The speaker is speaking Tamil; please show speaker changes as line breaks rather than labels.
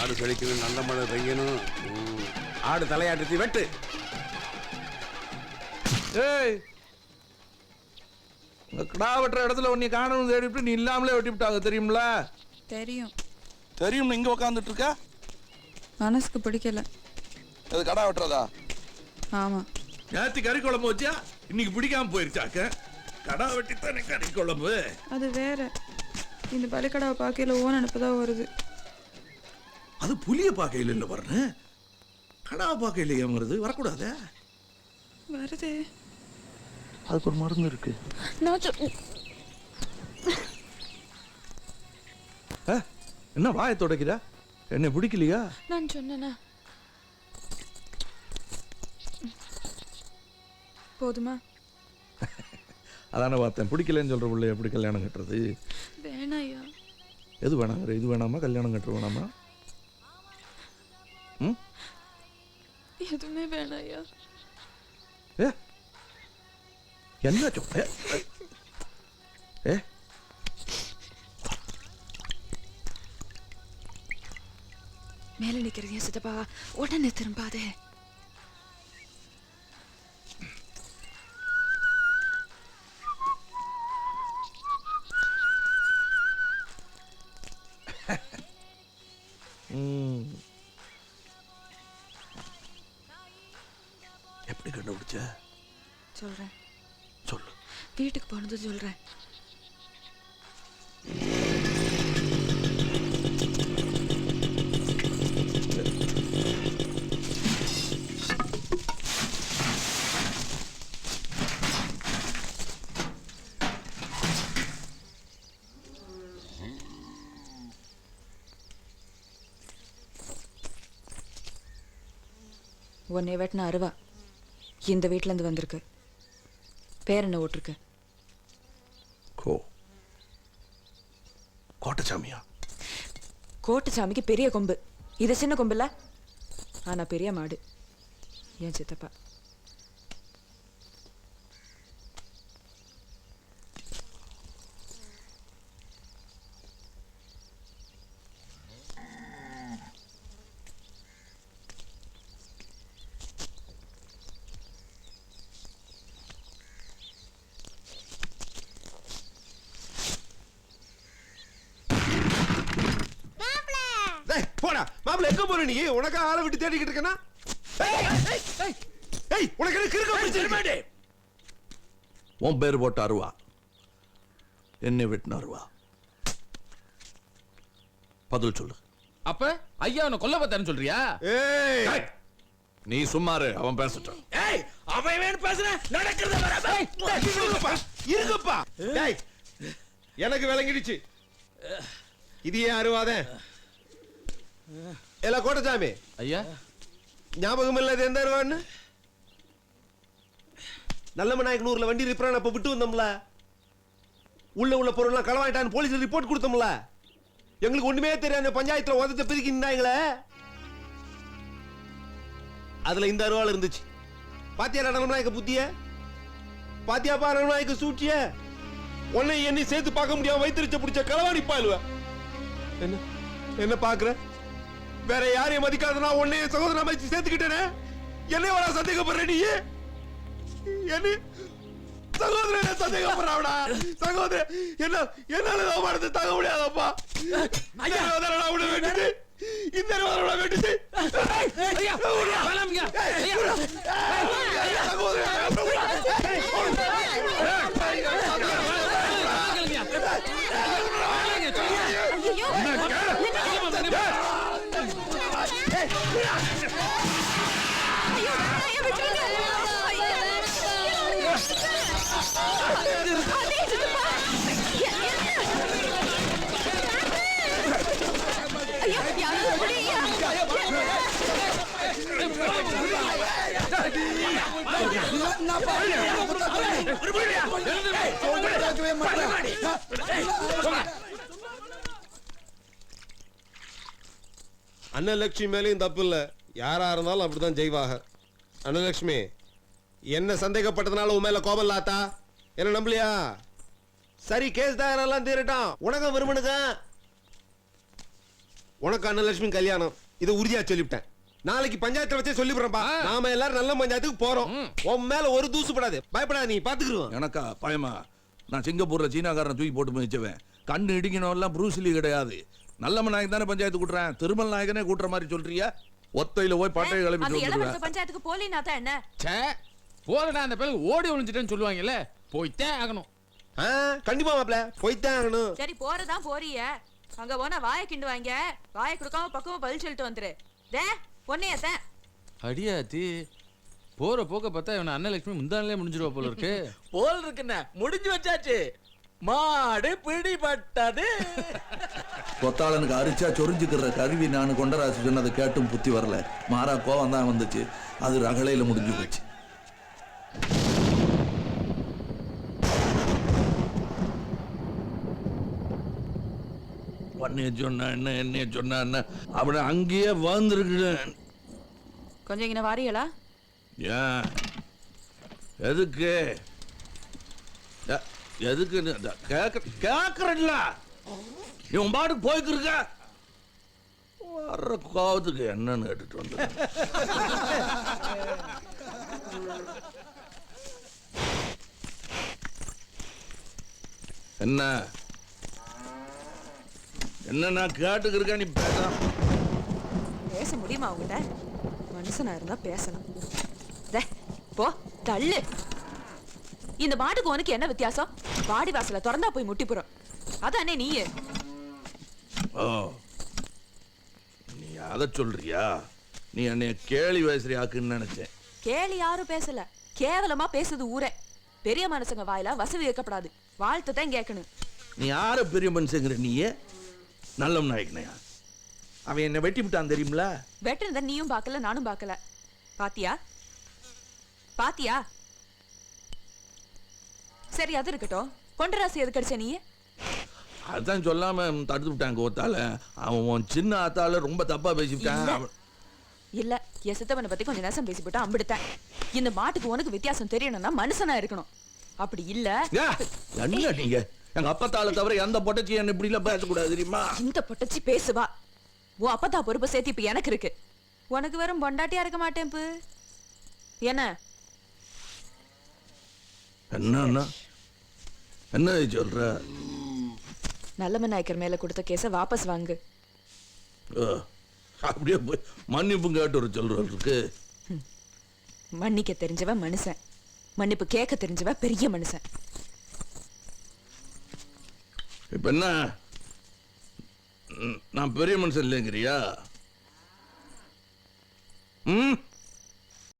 ஆடு செழிக்கணும், நல்ல மழை பெய்யணும். ஆடு தலையாட்டி வெட்டு.
ஏய், கடா வெட்டுற இடத்துல உன்னை காணணும் தேடிட்டு நீ இல்லாமலே வெட்டி விட்டாங்க, தெரியும்ல?
தெரியும்.
தெரியும். இங்க உட்காந்துட்டு இருக்க,
மனசுக்கு பிடிக்கல.
அது கடா வெட்டுறதா?
ஆமா.
நேற்று கறி குழம்பு வச்சா இன்னைக்கு பிடிக்காம போயிருச்சாக்க. கடா வெட்டித்தானே கறி குழம்பு.
அது வேற. இந்த பலிக்கடாவை பார்க்கையில ஓன் அனுப்புதான் வருது.
அது புளிய பார்க்கையில் இல்லை வரணும், கடா பார்க்கையில் ஏன் வருது? வரக்கூடாது.
வருது.
அதுக்கு ஒரு மருந்து இருக்கு. என்ன வாயை தொடக்கிற? என்ன பிடிக்கலையா?
நான் சொன்னேனா? போதுமா?
அதான பார்த்தேன். பிடிக்கலன்னு சொல்ற பிள்ளை எப்படி கல்யாணம் கட்டுறது?
வேணாயா.
எது வேணாங்கிற? இது வேணாமா? கல்யாணம் கட்டுற வேணாமா?
எதுவுமே வேணாயா.
ஏ என்ன சொல்ல? ஏ
மேல நிக்கிறதையா சித்தப்பா, உடனே திரும்பாதே.
எப்படி கண்டுபிடிச்ச?
சொல்றேன்.
சொல்லு.
வீட்டுக்கு போனது சொல்றேன். உன்னை வெட்டின அருவா இந்த வீட்டுல இருந்து வந்திருக்கு. பேர் என்ன ஓட்டிருக்கு?
கோட்டசாமியா?
கோட்டசாமிக்கு பெரிய கொம்பு, இது சின்ன கொம்பு இல்ல, ஆனா பெரிய மாடு. ஏன் சித்தப்பா?
போடா மாப்பிள்ள, எங்க போற நீ? உனக்கு ஆளை விட்டு தேடிக்கிட்டு இருக்கனா? உனக்கு கிறுக்க பிடிச்சிருக்கு.
உன் பேர் போட்ட அருவா, என்ன வெட்டின அருவா? பதில் சொல்லு.
அப்ப ஐயா அவனை கொல்ல பார்த்தான்னு சொல்றியா?
நீ சும்மாரு, அவன் பேசட்டும்.
அவன் வேணும் பேசுற நடக்கிறத இருங்கப்பா. எனக்கு விளங்கிடுச்சு, இது ஏன் அருவாதேன். எல்லாம் கோட்டசாமி
ஐயா,
ஞாபகம் இல்ல இது எந்த அருவான்னு? நல்ல நாயக்கனூர்ல வண்டி ரிப்பேர் அப்ப விட்டு வந்தோம்ல, உள்ள பொருள்லாம் களவாயிட்டான்னு போலீஸ் ரிப்போர்ட் கொடுத்தோம்ல. எங்களுக்கு ஒண்ணுமே தெரியாது, பஞ்சாயத்துல உதத்த பிரிக்கி நின்னாங்களே, அதுல இந்த அருவாள் இருந்துச்சு. பாத்தியா நடனநாயக்க புத்திய? பாத்தியாப்பா நடனநாயக்க சூட்டிய? உன்னை என்னை சேர்த்து பார்க்க முடியாம வைத்திருச்ச பிடிச்ச களவாணி பாலுவ. என்ன என்ன பாக்குற? வேற யாரையும் மதிக்காதனா உன்னைய சகோதரன் அமைச்சு சேர்த்துக்கிட்டேனே, என்னை வர சந்தேகப்படுற நீ? என்ன சகோதரன் சந்தேகப்படுறாடா? சகோதரன் என்னால அவமானத்தை தாங்க முடியாதப்பா. வேண்டியது இந்த வேண்டியது அன்னலட்சுமி மேலேயும் தப்பு இல்ல, யாரா இருந்தாலும் அப்படிதான் செய்வாங்க. அன்னலட்சுமி என்ன சந்தேகப்பட்டதுனால உன் மேல கோபம் இல்லாத்தா? என்ன நம்பலையா? சரி, கேஸ் தாரெல்லாம் தீரட்டும், உனக்கு விரும்பணுங்க. உனக்கு அன்னலட்சுமி கல்யாணம் இதை உறுதியா சொல்லிவிட்டேன். நாளைக்கு பஞ்சாயத்துல வச்சே சொல்லிவிடுறேன்பா. நாம எல்லாரும் நல்ல பஞ்சாயத்துக்கு போறோம். உன் மேல ஒரு தூசு படாது, பயப்படாத, நீ பாத்துக்கிடுவோம்.
எனக்கா பயமா? நான் சிங்கப்பூர்ல சீனாக்காரன் தூக்கி போட்டு மிதிச்சவன். கண்ணு இடிக்கணும் எல்லாம் ப்ரூஸ்லி கிடையாது. நல்லம்ம நாயக்கு தானே பஞ்சாயத்து கூட்டுறேன். திருமல் நாயகனே கூட்டுற மாதிரி சொல்றியா? ஒத்தையில போய் பட்டையை கிளம்பி
அந்த
சொல்லிடுவேன்.
இளவரச பஞ்சாயத்துக்கு போலினா தான் என்ன?
ச்சே போலடா, அந்த பிள்ளை ஓடி ஒளிஞ்சிட்டேன்னு சொல்லுவாங்கல்ல, போய்த்தே ஆகணும்.
கண்டிப்பா மாப்ள, போய்தான் ஆகணும்.
சரி போறதா போறிய, அங்க போனா வாயை கிண்டுவாங்க. வாயை கொடுக்காம பக்கமா பதில் சொல்லிட்டு வந்துரு. டே பொன்னையத்தான்
அடியாத்தி போற போக்க பார்த்தா இவன் அன்னலட்சுமி முந்தானிலே முடிஞ்சிருவா போல இருக்கு.
போல் இருக்குண்ணே, முடிஞ்சு வச்சாச்சு. மாடு பிடிபட்டது.
கொத்தாளனுக்கு அரிச்சா சொரிஞ்சுக்கிற கருவி நான் கொண்டராசு சொன்னதை கேட்டும் புத்தி வரல. மாறா கோவம் தான் வந்துச்சு. அது ரகளையில முடிஞ்சு போச்சு. பண்ணைய சொன்ன என்ன, என்னைய சொன்ன என்ன, அப்படி அங்கேயே வாழ்ந்துருக்கு.
கொஞ்சம் இங்க வாரியலா?
ஏன் எதுக்கு எதுக்கு கேக்குறல? நீ உன் பாட்டுக்கு போய்க்கிருக்க. வர்ற கோவத்துக்கு என்னன்னு கேட்டுட்டு வந்து என்ன என்ன நான் கேட்டுக்கிருக்க? நீ
பேச முடியுமா உங்ககிட்ட? மனுஷனா இருந்தா பேசணும். போ தள்ளு. இந்த மாட்டுக்கு உனக்கு என்ன வித்தியாசம்? வாடி வாசல திறந்தா போய் முட்டி போறோம். அதானே நீயே.
ஓ, நீ அத சொல்றியா? நீ என்னைய கேலி வயசரி ஆக்குன்னு நினைச்சேன்.
கேலி யாரும் பேசல, கேவலமா பேசுது ஊரே. பெரிய மனுஷங்க வாயில வசதி வைக்கப்படாது, வாழ்த்து தான் கேட்கணும்.
நீ யார பெரிய மனுஷங்கிற? நீயே நல்லம் நாயக்கனையா? அவன் என்ன வெட்டி விட்டான் தெரியுமில?
வெட்டுனத நீயும் பார்க்கல, நானும் பார்க்கல. பாத்தியா பாத்தியா? சரி அது இருக்கட்டும், கொண்டராசி எதுக்கு அடிச்ச நீ?
அதான் சொல்லாம தடுத்து விட்டாங்க ஒத்தால. அவன் சின்ன ஆத்தால ரொம்ப தப்பா பேசிவிட்டான்.
இல்ல, என் சித்தவனை பத்தி கொஞ்சம் நேசம் பேசி போட்டா அம்பிடுத்தேன். இந்த மாட்டுக்கு உனக்கு வித்தியாசம் தெரியணும்னா மனுஷனா இருக்கணும். அப்படி இல்ல.
என்ன நீங்க எங்க அப்பத்தால தவிர எந்த பொட்டச்சி என்ன இப்படி எல்லாம் பேசக்கூடாது தெரியுமா?
இந்த பொட்டச்சி பேசுவா. உன் அப்பத்தா பொறுப்பு சேர்த்து இப்ப எனக்கு இருக்கு. உனக்கு வெறும் பொண்டாட்டியா இருக்க மாட்டேன். என்ன
என்ன என்ன சொல்ற?
நல்லமன் நாயக்கர் மேல கொடுத்த கேஸ வாபஸ் வாங்கு.
அப்படியே போய் மன்னிப்பு கேட்டு ஒரு சொல்றதுக்கு.
மன்னிக்க தெரிஞ்சவன் மனுஷன், மன்னிப்பு கேட்க தெரிஞ்சவ பெரிய மனுஷன்.
இப்ப என்ன, நான் பெரிய மனுஷன் இல்லைங்கிறியா?